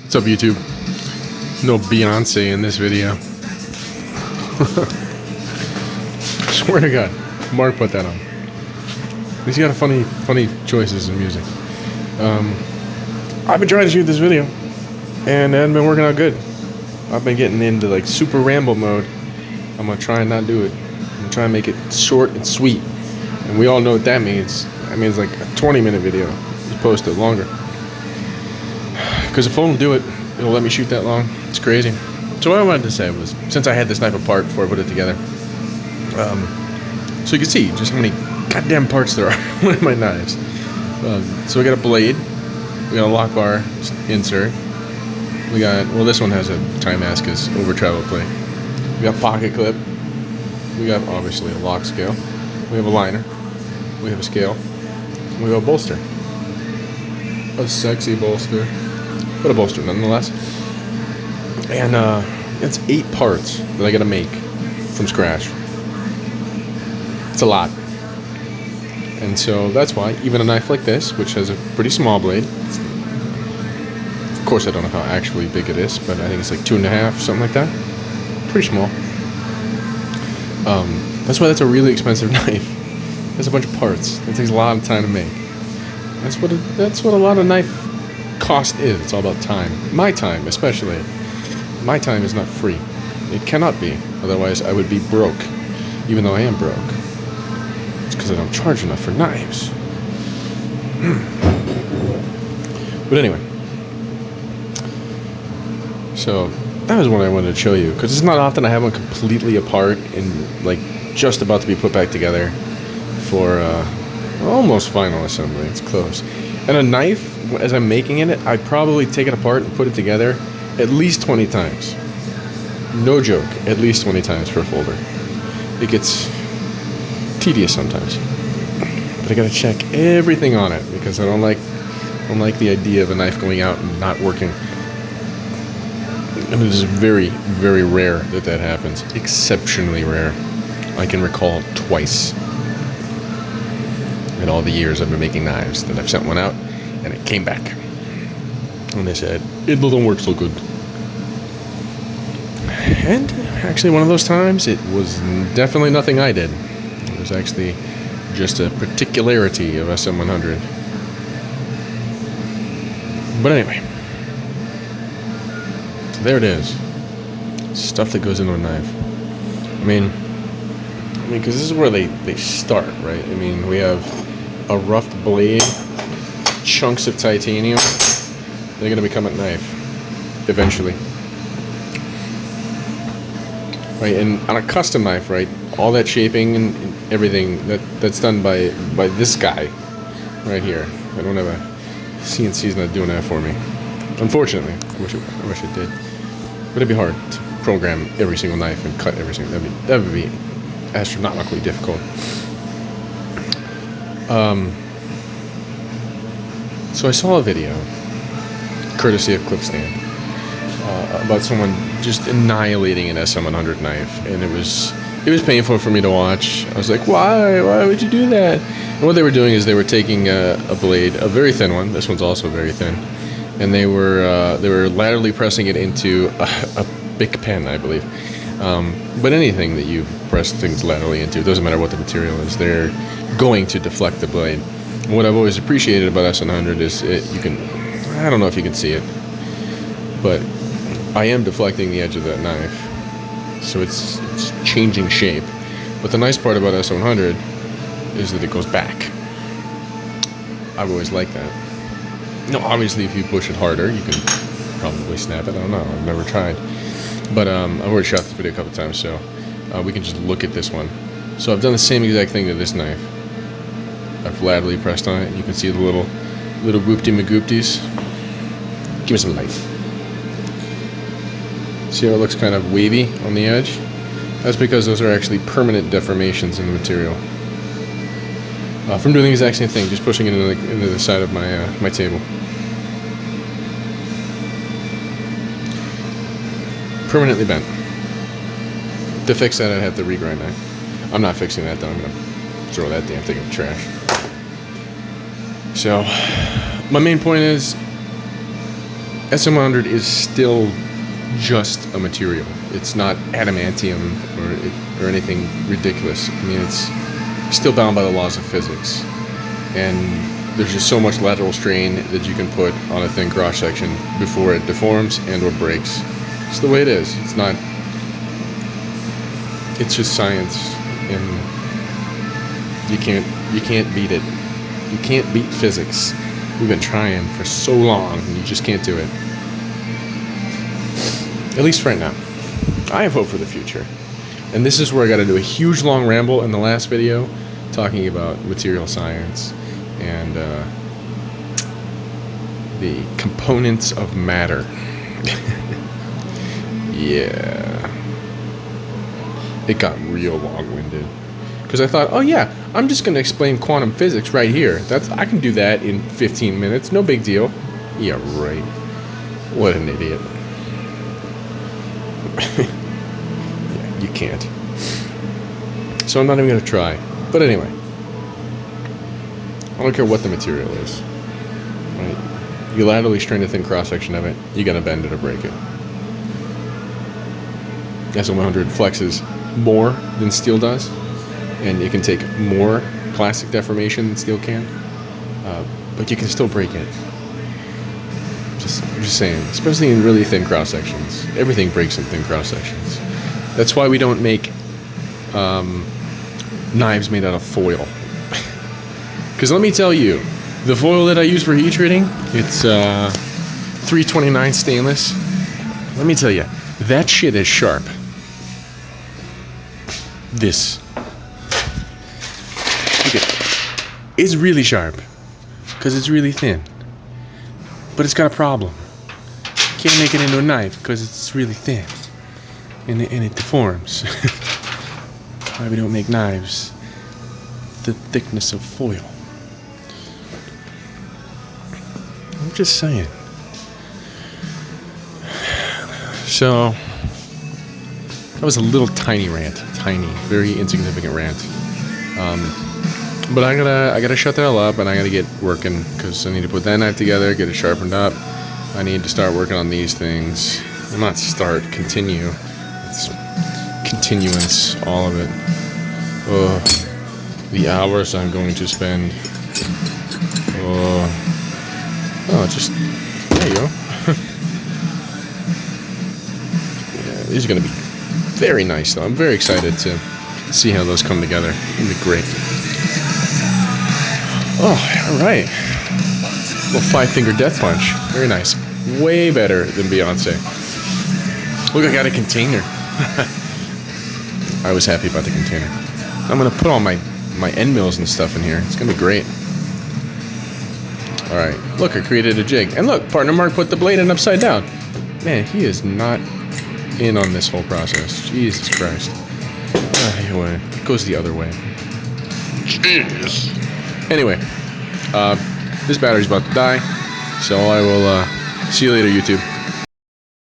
What's up, YouTube? No Beyonce in this video. Swear to God, Mark put that on. He's got funny choices in music. I've been trying to shoot this video, and it hasn't been working out good. I've been getting into like super ramble mode. I'm gonna try and not do it. I'm gonna try and make it short and sweet. And we all know what that means. That means like a 20-minute video as opposed to longer. Because the phone will do it. It'll let me shoot that long. It's crazy. So what I wanted to say was, since I had this knife apart before I put it together, so you can see just how many goddamn parts there are with my knives. So we got a blade, we got a lock bar insert, we got, well, this one has a Timascus over travel plate. We got pocket clip, we got obviously a lock scale, we have a liner, we have a scale, we have a bolster. A sexy bolster, but a bolster nonetheless. And it's 8 parts that I gotta make from scratch. It's a lot. And so that's why even a knife like this, which has a pretty small blade, of course I don't know how actually big it is, but I think it's like 2.5, something like that. Pretty small. That's why that's a really expensive knife. There's a bunch of parts. It takes a lot of time to make. That's what a lot of knife cost is. It's all about time. My time, especially. My time is not free. It cannot be. Otherwise, I would be broke. Even though I am broke. It's because I don't charge enough for knives. But anyway. So, that was what I wanted to show you. Because it's not often I have one completely apart and, like, just about to be put back together for, almost final assembly. It's close. And a knife, as I'm making it, I'd probably take it apart and put it together at least 20 times. No joke, at least 20 times per folder. It gets tedious sometimes. But I gotta check everything on it because I don't like the idea of a knife going out and not working. I mean, it is very, very rare that happens. Exceptionally rare. I can recall twice in all the years I've been making knives that I've sent one out and it came back and they said it doesn't work so good. And actually one of those times it was definitely nothing I did. It was actually just a particularity of SM100. But anyway, so there it is. Stuff that goes into a knife. I mean, because this is where they start, right? I mean, we have a roughed blade, chunks of titanium. They're gonna become a knife eventually, right? And on a custom knife, right, all that shaping and everything that's done by this guy right here. I don't have a CNC's not doing that for me, unfortunately. I wish it did, but it'd be hard to program every single knife and cut every single. That would be astronomically difficult. So I saw a video, courtesy of Clipstand, about someone just annihilating an SM100 knife, and it was painful for me to watch. I was like, why would you do that? And what they were doing is they were taking a blade, a very thin one. This one's also very thin, and they were laterally pressing it into a Bic pen, I believe. But anything that you press things laterally into, it doesn't matter what the material is, they're going to deflect the blade. What I've always appreciated about SM100 is you can, I don't know if you can see it, but I am deflecting the edge of that knife, so it's changing shape. But the nice part about SM100 is that it goes back. I've always liked that. No, obviously if you push it harder, you can probably snap it. I don't know, I've never tried. But I've already shot this video a couple times, so we can just look at this one. So I've done the same exact thing to this knife. I've laterally pressed on it. You can see the little whoopty-magoopties. Give me some light. See how it looks kind of wavy on the edge? That's because those are actually permanent deformations in the material. From doing the exact same thing, just pushing it into the side of my table. Permanently bent. To fix that, I'd have to regrind that. I'm not fixing that though. I'm gonna throw that damn thing in the trash. So, my main point is, SM100 is still just a material. It's not adamantium or anything ridiculous. I mean, it's still bound by the laws of physics. And there's just so much lateral strain that you can put on a thin cross section before it deforms and or breaks. It's the way it is. It's not. It's just science, and you can't beat it. You can't beat physics. We've been trying for so long, and you just can't do it. At least right now. I have hope for the future. And this is where I got to do a huge long ramble in the last video talking about material science and the components of matter. Yeah. It got real long-winded. Because I thought, oh yeah, I'm just going to explain quantum physics right here. I can do that in 15 minutes. No big deal. Yeah, right. What an idiot. Yeah, you can't. So I'm not even going to try. But anyway. I don't care what the material is. Right? You laterally strain a thin cross-section of it, you're going to bend it or break it. SM100 flexes more than steel does, and it can take more plastic deformation than steel can, but you can still break it. I'm just saying, especially in really thin cross sections. Everything breaks in thin cross sections. That's why we don't make knives made out of foil. Because let me tell you, the foil that I use for heat treating, it's 329 stainless. Let me tell you, that shit is sharp. This. Okay. It's really sharp. Because it's really thin. But it's got a problem. Can't make it into a knife because it's really thin. And it deforms. Why we don't make knives the thickness of foil. I'm just saying. So that was a little tiny rant, very insignificant rant. But I gotta shut that all up, and I gotta get working because I need to put that knife together, get it sharpened up. I need to start working on these things. Well, not start, continue. It's continuance, all of it. Oh, the hours I'm going to spend. Oh, just there you go. Yeah, these are gonna be very nice, though. I'm very excited to see how those come together. It'll be great. Oh, all right. Little 5-finger death punch. Very nice. Way better than Beyonce. Look, I got a container. I was happy about the container. I'm gonna put all my end mills and stuff in here. It's gonna be great. All right. Look, I created a jig, and look, partner Mark put the blade in upside down. Man, he is not in on this whole process. Jesus Christ. Anyway, it goes the other way. Jeez. Anyway, this battery's about to die, so I will see you later, YouTube.